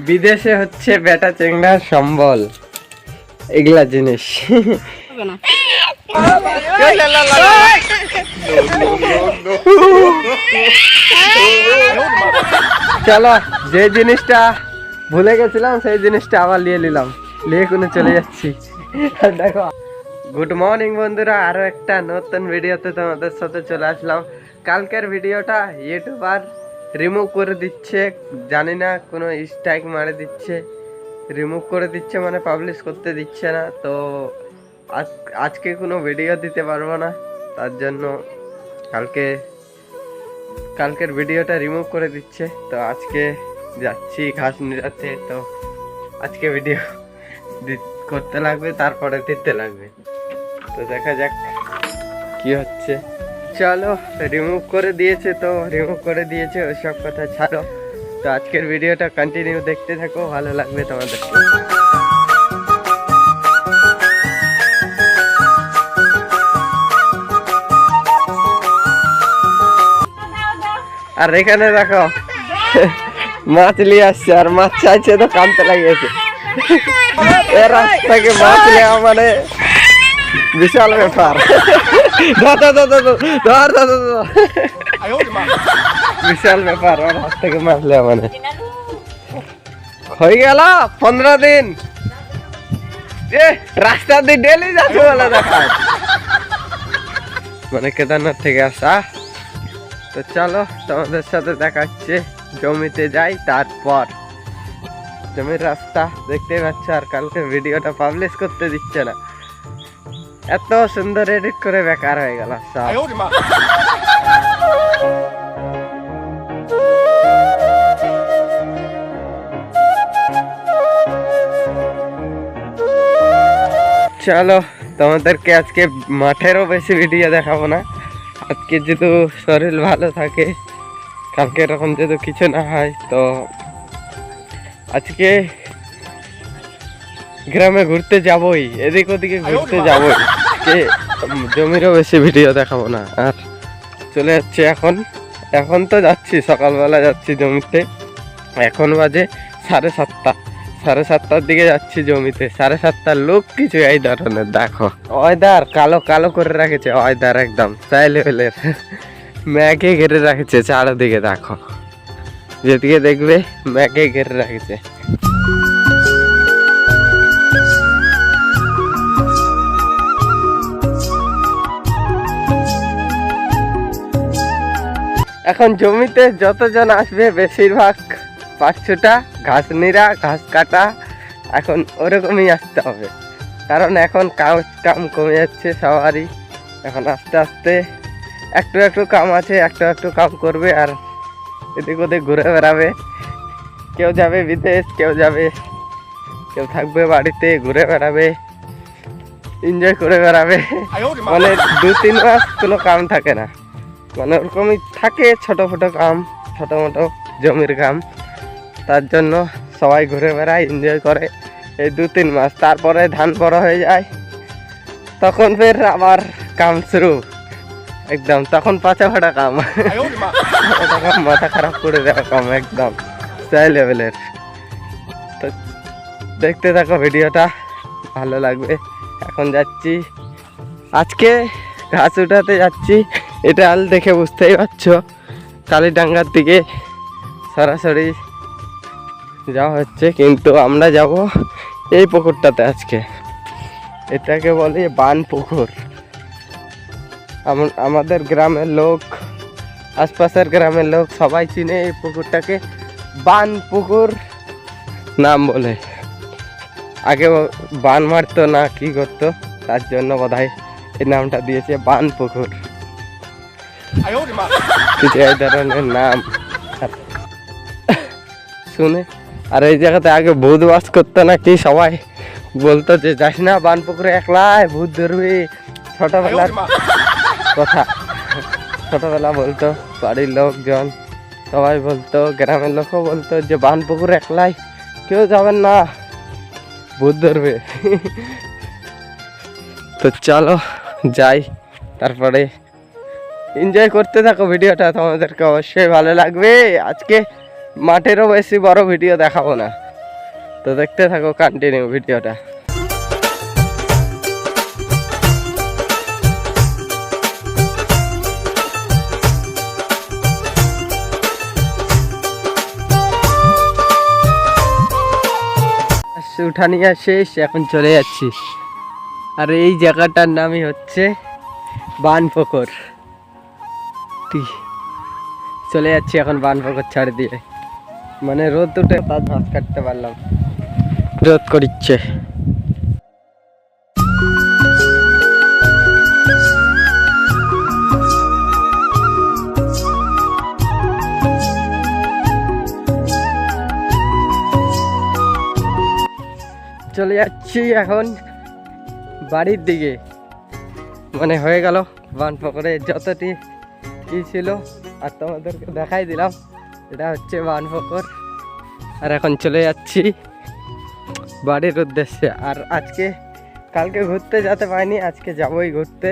বিদেশে হচ্ছে বেটা চেংড়ার সম্বল এগুলা জিনিস। চলো যে জিনিসটা ভুলে গেছিলাম সেই জিনিসটা আবার নিয়ে নিলাম, নিয়ে কোনো চলে যাচ্ছি। দেখো, গুড মর্নিং বন্ধুরা, আরো একটা নতুন ভিডিওতে তোমাদের সাথে চলে আসলাম। কালকের ভিডিওটা ইউটিউবার রিমুভ করে দিচ্ছে, জানি না কোনো স্ট্রাইক মারে দিচ্ছে, রিমুভ করে দিচ্ছে মানে পাবলিশ করতে দিচ্ছে না। তো আজকে কোনো ভিডিও দিতে পারবো না, তার জন্য কালকের ভিডিওটা রিমুভ করে দিচ্ছে। তো আজকে যাচ্ছি ঘাস নিরাতে, তো আজকে ভিডিও করতে লাগবে, তারপরে দিতে লাগবে। তো দেখা যাক কি হচ্ছে। চলো, রিমুভ করে দিয়েছে তো রিমুভ করে দিয়েছে, ওইসব কথা ছাড়ো। তো আজকের ভিডিওটা কন্টিনিউ দেখতে থাকো, ভালো লাগবে তোমাদের। আর এখানে দেখো মাছ নিয়ে আসছে, আর মাছ চাইছে তো কানতে লাগিয়েছে। এর রাস্তাকে মাছ নেওয়া মানে বিশাল ব্যাপার। বিশাল ব্যাপার, ওর হাত থেকে মাছ নেওয়া মানে। হয়ে গেল 15 দিন রাস্তা দিয়ে ডেলি যাচ্ছে বলে দেখা, মানে কেদারনাথ থেকে আসা। তো চলো তোমাদের সাথে দেখাচ্ছে, জমিতে যাই, তারপর জমির রাস্তা দেখতে পাচ্ছ। আর কালকে ভিডিওটা পাবলিশ করতে দিচ্ছে না, এত সুন্দর এডিট করে বেকার হয়ে গেল সব। চলো তোমাদেরকে আজকে মাঠেরও বেশি ভিডিও দেখাবো না। আজকে যেহেতু শরীর ভালো থাকে, কালকে এরকম যেহেতু কিছু না হয়, তো আজকে গ্রামে ঘুরতে যাবই, এদিক ওদিকে ঘুরতে যাবই। জমিরও বেশি ভিডিও দেখাবো না। আর চলে যাচ্ছে এখন তো যাচ্ছি, সকালবেলা যাচ্ছি জমিতে। এখন বাজে 7:30, 7:30টার দিকে যাচ্ছি জমিতে। 7:30টার লোক কিছু এই ধরনের দেখো, ওয়েদার কালো কালো করে রাখেছে, ওয়েদার একদম চাই লেভেলের ম্যাগে ঘিরে রাখেছে চারদিকে। দেখো, যেদিকে দেখবে ম্যাগে ঘিরে রাখেছে। এখন জমিতে যতজন আসবে বেশিরভাগ 500টা ঘাস নিরা, ঘাস কাটা, এখন ওরকমই আসতে হবে। কারণ এখন কাম কমে যাচ্ছে সবারই, এখন আস্তে আস্তে একটু একটু কাম আছে, একটু একটু কাম করবে। আর এদিক ওদিক ঘুরে বেড়াবে, কেউ যাবে বিদেশ, কেউ থাকবে বাড়িতে, ঘুরে বেড়াবে, এনজয় করে বেড়াবে। মানে 2-3 মাস কোনো কাম থাকে না, মানে ওরকমই থাকে ছোটো কাম, ছোটো মোটো জমির কাম। তার জন্য সবাই ঘুরে বেড়ায়, এনজয় করে এই 2-3 মাস। তারপরে ধান বড় হয়ে যায়, তখন ফের আবার কাম শুরু একদম, তখন পাচা ফাটা কাম, মাথা খারাপ করে দেওয়া কাম একদম চাই লেভেলের। তো দেখতে থাকো ভিডিওটা, ভালো লাগবে। এখন যাচ্ছি, আজকে ঘাস উঠাতে যাচ্ছি। এটা আল দেখে বুঝতেই পারছো, কালীডাঙ্গার দিকে সরাসরি যাওয়া হচ্ছে, কিন্তু আমরা যাব এই পুকুরটাতে আজকে। এটাকে বলে বান পুকুর। আমাদের গ্রামের লোক, আশপাশের গ্রামের লোক সবাই চিনে এই পুকুরটাকে বান পুকুর নাম বলে। আগে বান মারতো না কি করতো, তার জন্য বোধহয় এই নামটা দিয়েছে বান পুকুর, কিছু এই ধরনের নাম শুনে। আর এই জায়গাতে আগে ভূত বাস করতো নাকি, সবাই বলতো যে যাস না বান পুকুরে একলাই, ভূত ধরবি। ছোটবেলার কথা, ছোটবেলা বলতো বাড়ির লোকজন, সবাই বলতো, গ্রামের লোকও বলতো যে বান পুকুরে একলাই কেউ যাবেন না, ভূত ধরবে। তো চলো যাই, তারপরে এনজয় করতে থাকো ভিডিওটা, তোমাদেরকে অবশ্যই ভালো লাগবে। আজকে মাঠেরও বেশি বড় ভিডিও দেখাবো না, তো দেখতে থাকো কন্টিনিউ ভিডিওটা। উঠানিয়া শেষ, এখন চলে যাচ্ছি। আর এই জায়গাটার নামই হচ্ছে বানপুকুর। চলে যাচ্ছি এখন বানপুকুর ছাড় দিয়ে, মানে রোদ উঠে তার ঘাস কাটতে পারলাম, রোদ করিচ্ছে। চলে যাচ্ছি এখন বাড়ির দিকে, মানে হয়ে গেল বানপুকুরে যতটি কি ছিল আর তোমাদেরকে দেখাই দিলাম। এটা হচ্ছে বানপুকুর। আর এখন চলে যাচ্ছি বাড়ির উদ্দেশ্যে। আর কালকে ঘুরতে যেতে পারিনি, আজকে যাবোই ঘুরতে।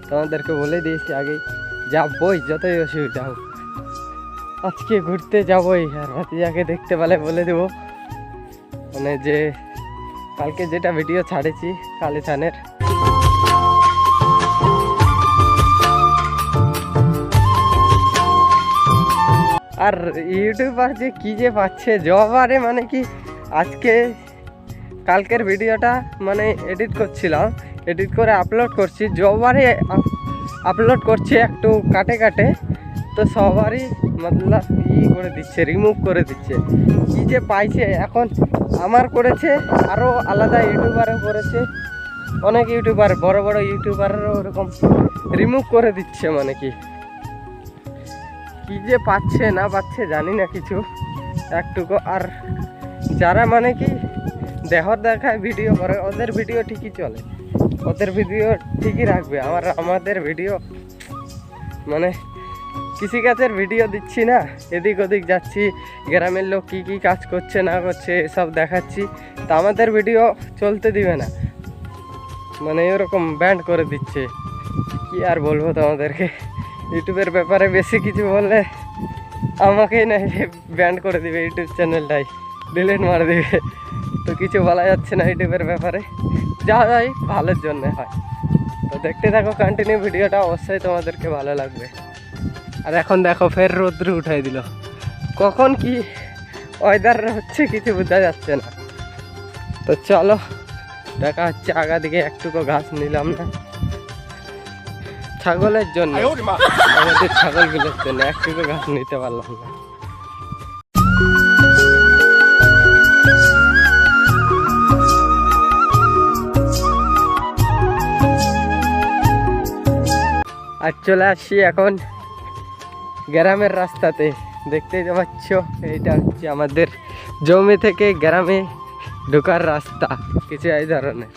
তোমাদেরকে বলে দিয়েছি আগেই, যাবই যতই অসুবিধা হোক, আজকে ঘুরতে যাবই। আর ভাতিজাকে দেখতে পেলে বলে দেবো, মানে যে কালকে যেটা ভিডিও ছাড়েছি কালীথানের। আর ইউটিউবার যে কি যে পাচ্ছে জবারে, মানে কি কালকের ভিডিওটা মানে এডিট করছিলাম, এডিট করে আপলোড করছি, জবারে আপলোড করছি একটু কাটে কাটে, তো সবারই মতলব করে দিচ্ছে, রিমুভ করে দিচ্ছে। কি যে পাইছে এখন, আমার করেছে, আরও আলাদা ইউটিউবারও করেছে, অনেক ইউটিউবার, বড় বড় ইউটিউবারও ওরকম রিমুভ করে দিচ্ছে। মানে কি যে পাচ্ছে না পাচ্ছে জানি না কিছু একটুকু। আর যারা মানে কি দেখায় ভিডিও করে, ওদের ভিডিও ঠিকই চলে, ওদের ভিডিও ঠিকই রাখবে। আমাদের ভিডিও মানে কৃষিকাজের ভিডিও দিচ্ছি না, এদিক ওদিক যাচ্ছি, গ্রামের লোক কী কী কাজ করছে না করছে এসব দেখাচ্ছি, তা আমাদের ভিডিও চলতে দিবে না, মানে এরকম ব্যান্ড করে দিচ্ছে। কি আর বলবো তোমাদেরকে, ইউটিউবের ব্যাপারে বেশি কিছু বললে আমাকেই না ব্যান্ড করে দিবে, ইউটিউব চ্যানেলটাই ডিলিট মারে দিবে। তো কিছু বলা যাচ্ছে না ইউটিউবের ব্যাপারে, যা হয় ভালোর জন্যে হয়। তো দেখতে থাকো কন্টিনিউ ভিডিওটা, অবশ্যই তোমাদেরকে ভালো লাগবে। আর এখন দেখো ফের রোদ্র উঠাই দিল, কখন কি ওয়েদার হচ্ছে কিছু বোঝা যাচ্ছে না। তো চলো দেখা হচ্ছে আগা দিকে। একটুকু ঘাস নিলাম না, ছাগলের জন্য, আমাদের ছাগলগুলোর জন্য একটুকু ঘাস নিতে পারলাম না। আর চলে আসছি এখন গ্রামের রাস্তাতে, দেখতেই তো পাচ্ছ, এইটা হচ্ছে আমাদের জমি থেকে গ্রামে ঢোকার রাস্তা, কিছু এই ধরনের।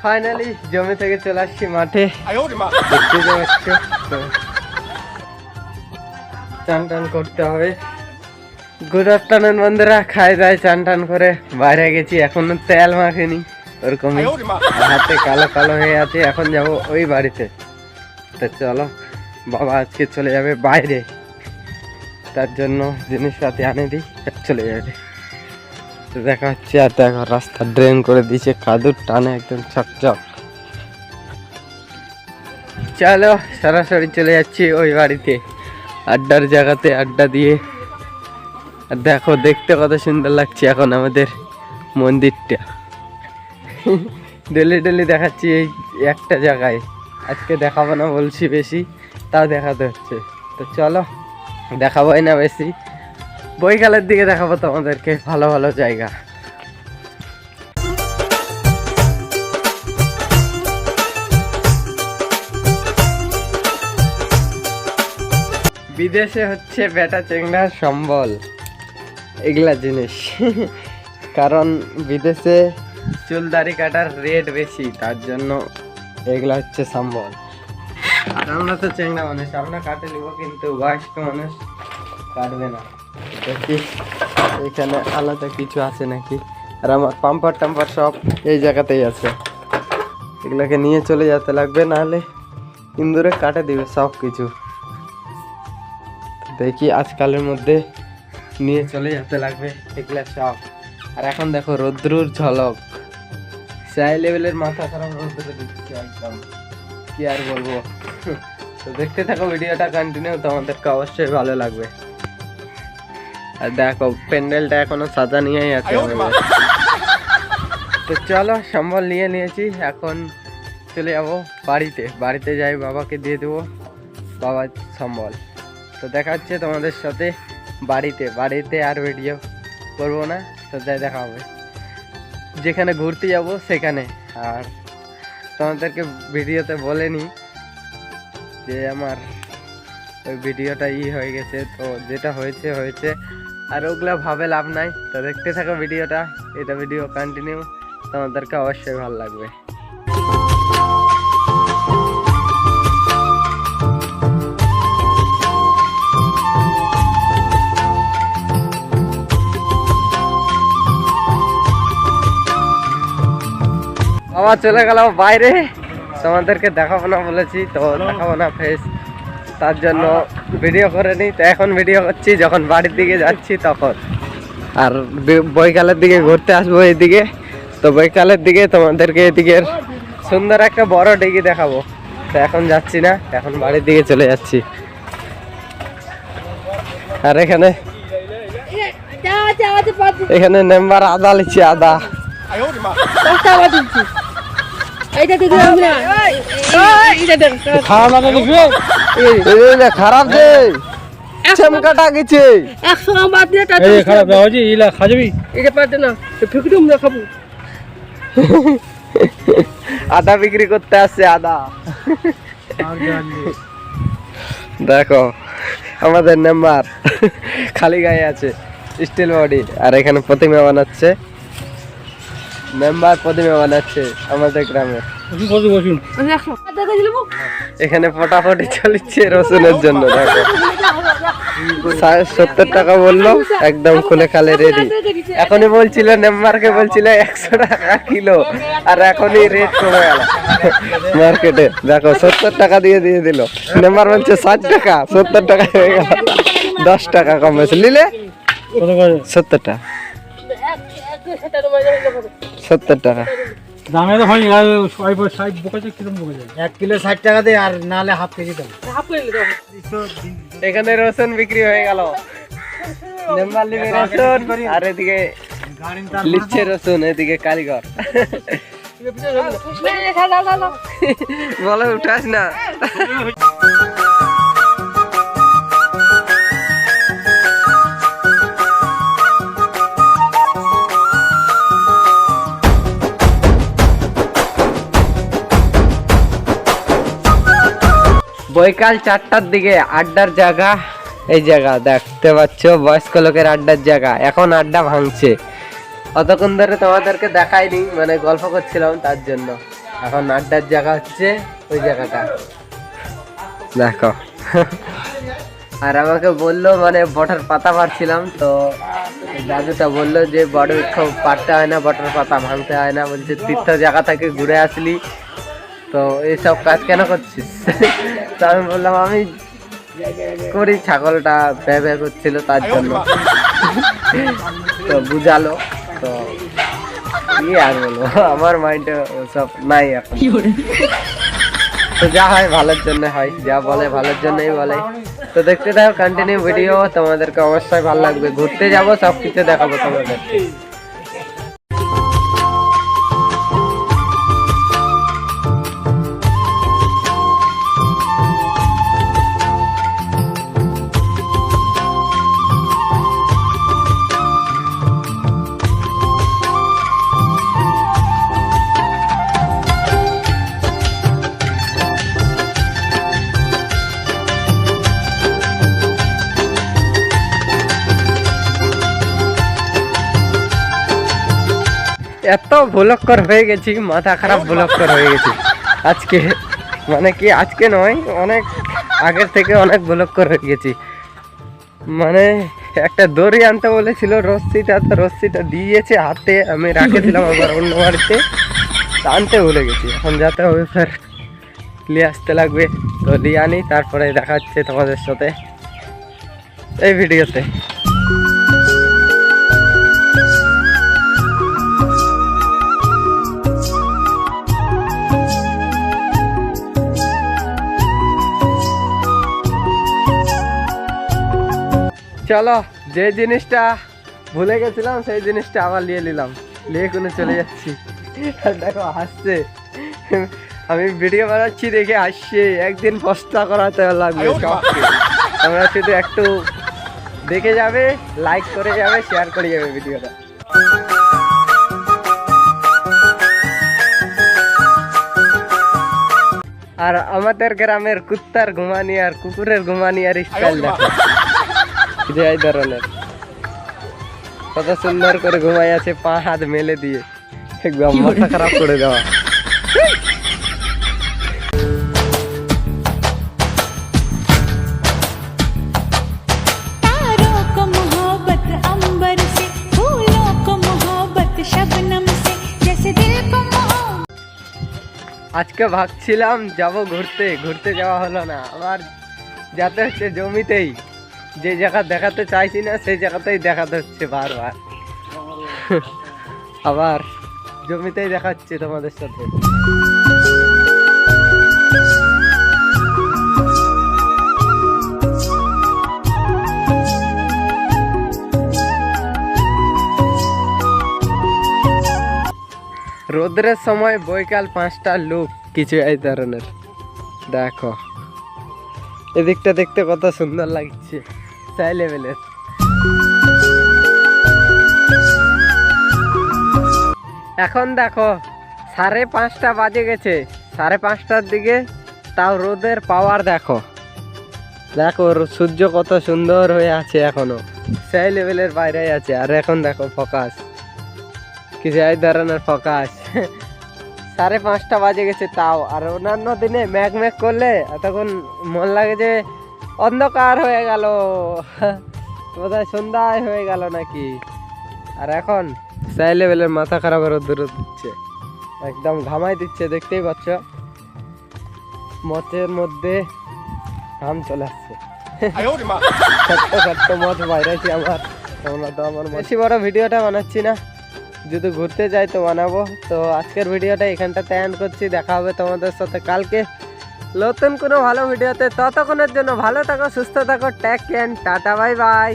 ফাইনালি জমি থেকে চলে আসছি মাঠে, দেখতে পাচ্ছ। চান টান করতে হবে। গুড আফটারনুন বন্ধুরা, খাই দাই চান টান করে বাইরে গেছি, এখনো তেল মাখিনি, ওরকমই হাতে কালো কালো হয়ে আছে। এখন যাব ওই বাড়িতে। তো চলো, বাবা আজকে চলে যাবে বাইরে, তার জন্য জিনিসপাতি আনে দিই, চলে যাবে। তো দেখা হচ্ছে। আর দেখো রাস্তা ড্রেন করে দিয়েছে, কাদুর টানে একদম চকচক। চলো সরাসরি চলে যাচ্ছি ওই বাড়িতে, আড্ডার জায়গাতে আড্ডা দিয়ে। আর দেখো দেখতে কত সুন্দর লাগছে এখন আমাদের মন্দিরটা। ডেলি ডেলি দেখাচ্ছি এই একটা জায়গায়, আজকে দেখাবো না বলছি বেশি, তাও দেখাতে হচ্ছে। তো চলো দেখাবোই না বেশি, বৈকালের দিকে দেখাবো তোমাদেরকে ভালো ভালো জায়গা। বিদেশে হচ্ছে বেটা চেংড়ার সম্বল এগুলা জিনিস, কারণ বিদেশে চুল দাড়ি কাটার রেট বেশি, তার জন্য এগুলা হচ্ছে সম্বল। আর আমরা তো চেংড়া মানুষ, আমরা কাটে নিব, কিন্তু বয়স্ক মানুষ কাটবে না। দেখি এখানে আলাদা কিছু আছে নাকি। আর আমার পাম্পার টাম্পার সব এই জায়গাতেই আছে। এগুলোকে নিয়ে চলে যেতে লাগবে, নাহলে ইন্দুরে কাটে দিবে সব কিছু। দেখি আজকালের মধ্যে নিয়ে চলে যেতে লাগবে এগুলা সব। আর এখন দেখো রৌদ্রুর ঝলক, সেই লেভেলের মাথা খারাপ রৌদ্র দিচ্ছে একদম, কি আর বলবো। তো দেখতে থাকো ভিডিওটা কন্টিনিউ, তোমাদেরকে অবশ্যই ভালো লাগবে। আর দেখো প্যান্ডেলটা এখনো সাজা নিয়েই আছে। তো চলো সম্বল নিয়ে নিয়েছি, এখন চলে যাবো বাড়িতে যাই বাবাকে দিয়ে দেবো বাবার সম্বল। তো দেখা হচ্ছে তোমাদের সাথে বাড়িতে আর ভিডিও করবো না, তো দেখা হবে যেখানে ঘুরতে যাব সেখানে। আর তোমাদেরকে ভিডিওতে বলেনি যে আমার ওই ভিডিওটা হয়ে গেছে, তো যেটা হয়েছে আর ওগুলা ভাবে লাভ নাই। তো দেখতে থাকো ভিডিওটা, এটা ভিডিও কন্টিনিউ, তোমাদেরকে অবশ্যই ভালো লাগবে। বাবা চলে গেল বাইরে, তোমাদেরকে দেখাবো না বলেছি, তো দেখাবো না ফেস, তার জন্য ভিডিও করে নিই। তো এখন ভিডিও করছি যখন বাড়ির দিকে যাচ্ছি তখন। আর বৈকালের দিকে ঘুরতে আসবো এইদিকে, তো বৈকালের দিকে তোমাদেরকে এদিকে সুন্দর একটা বড় ডিগি দেখাবো। তো এখন যাচ্ছি না, এখন বাড়ির দিকে চলে যাচ্ছি। আর এখানে মেম্বার আদা লিখছি, আদা খারাপ দে চমকাটা গেছে আদা বিক্রি করতে আসছে, আদা দেখো আমাদের মেম্বার খালি গায়ে আছে, স্টিল বডি। আর এখানে প্রতিমা বানাচ্ছে, মেম্বার প্রতিমা বানাচ্ছে আমাদের গ্রামে। এখানে ফটাফটি চলছে রসুনের জন্য। দেখো 70 টাকা বললো, একদম খুলে খালে রেডি। এখনই বলছিল মেম্বারকে বলছিল 100 টাকা কিলো, আর এখনই রেট কমে গেল মার্কেটে। দেখো 70 টাকা দিয়ে দিল, মেম্বার বলছে 60 টাকা, 70 টাকা হয়ে গেল, 10 টাকা কমেছে। নিলে 70 টাকা, 70 টাকা দামে তো হয়নি। 1 কিলো 60 টাকা দেয়, আর নাহলে হাফ কেজি দাম। এখানে রসুন বিক্রি হয়ে গেল, রসুন আর এদিকে লিচ্ছে রসুন, এদিকে কারিগর বলে উঠাস না। বৈকাল 4টার দিকে আড্ডার জায়গা, এই জায়গা দেখতে পাচ্ছ বয়স্ক লোকের আড্ডার জায়গা। এখন আড্ডা ভাঙছে, অতক্ষণ ধরে তোমাদেরকে দেখাইনি, মানে গল্প করছিলাম তার জন্য। এখন আড্ডার জায়গা হচ্ছে ওই জায়গাটা, দেখো। আর আমাকে বললো, মানে বটার পাতা পারছিলাম, তো দাদুটা বললো যে বড় বৃক্ষ পারতে হয় না, বটার পাতা ভাঙতে হয় না। বলছে তীর্থ জায়গা থেকে ঘুরে আসলি, তো এইসব কাজ কেন করছিস? তো আমি বললাম আমি করি, ছাগলটা ব্যবহার করছিল তার জন্য। তো বুঝালো, তো কি আর বলবো, আমার মাইন্ডে সব নাই এখন। তো যা হয় ভালোর জন্য হয়, যা বলে ভালোর জন্যই বলে। তো দেখতে থাকো কন্টিনিউ ভিডিও, তোমাদেরকে অবশ্যই ভালো লাগবে। ঘুরতে যাবো, সব কিছু দেখাবো তোমাদেরকে। এত ভুলক্কর হয়ে গেছি, মাথা খারাপ ভুলক্কর হয়ে গেছি আজকে, মানে কি আজকে নয়, অনেক আগের থেকে অনেক ভুলক্কর হয়ে গেছি। মানে একটা দড়ি আনতে বলেছিল, রশ্মিটা দিয়েছে হাতে, আমি রাখে দিলাম আবার অন্য বাড়িতে, তা আনতে ভুলে গেছি। এখন যেতে হবে, ফের নিয়ে আসতে লাগবে, তো নিয়ে আনি, তারপরে দেখা হচ্ছে তোমাদের সাথে এই ভিডিওতে। চলো, যে জিনিসটা ভুলে গেছিলাম সেই জিনিসটা আবার নিয়ে নিলাম, নিয়ে কোনো চলে যাচ্ছি। আর দেখো হাসছে, আমি ভিডিও বানাচ্ছি দেখে হাসছে, একদিন পস্তা করাতে লাগবে সবকে। তোমরা শুধু একটু দেখে যাবে, লাইক করে যাবে, শেয়ার করে যাবে ভিডিওটা। আর আমাদের গ্রামের কুত্তার ঘুমানি আর কুকুরের ঘুমানি আর স্টাইল দেখো, যে এই ধরনের কত সুন্দর করে ঘুমাই আছে, পা হাত মেলে দিয়ে, একদম মাথা খারাপ করে দেওয়া। আজকে ভাবছিলাম যাব ঘুরতে, ঘুরতে যাওয়া হলো না, আবার যাতে হচ্ছে জমিতেই, যে জায়গা দেখাতে চাইছি না সেই জায়গাতেই দেখাতে হচ্ছে বারবার। আবার জমিতেই দেখাচ্ছে তোমাদের সাথে। রোদ্রের সময় বৈকাল 5টার লুক কিছু এই ধরনের দেখো, এদিকটা দেখতে কত সুন্দর লাগছে, সেই লেভেলের। এখন দেখো 5:30 বাজে গেছে, 5:30টার দিকে, তাও রোদের পাওয়ার দেখো, দেখো সূর্য কত সুন্দর হয়ে আছে, এখনো সেই লেভেলের বাইরে আছে। আর এখন দেখো ফোকাস, কিছু এই ধরনের ফোকাস। 5:30 বাজে গেছে তাও, আর অন্যান্য দিনে ম্যাঘ করলে তখন মন লাগে যে অন্ধকার হয়ে গেল, বোধহয় সন্ধ্যায় হয়ে গেল নাকি। আর এখন সেই লেভেলের মাথা খারাপ রোদ্দুর দিচ্ছে, একদম ঘামাই দিচ্ছে, দেখতেই পাচ্ছ মতের মধ্যে ঘাম চলে আসছে। ছোট্ট মত বাইরেছি আমার, তোমরা তো আমার বেশি বড় ভিডিওটা বানাচ্ছি না, যদি ঘুরতে যাই তো বানাবো। তো আজকের ভিডিওটা এখানটাতে এন্ড করছি, দেখা হবে তোমাদের সাথে কালকে নতুন কোনো ভালো ভিডিওতে। ততক্ষণের জন্য ভালো থাকো, সুস্থ থাকো, টেক কেয়ার, টাটা, বাই বাই।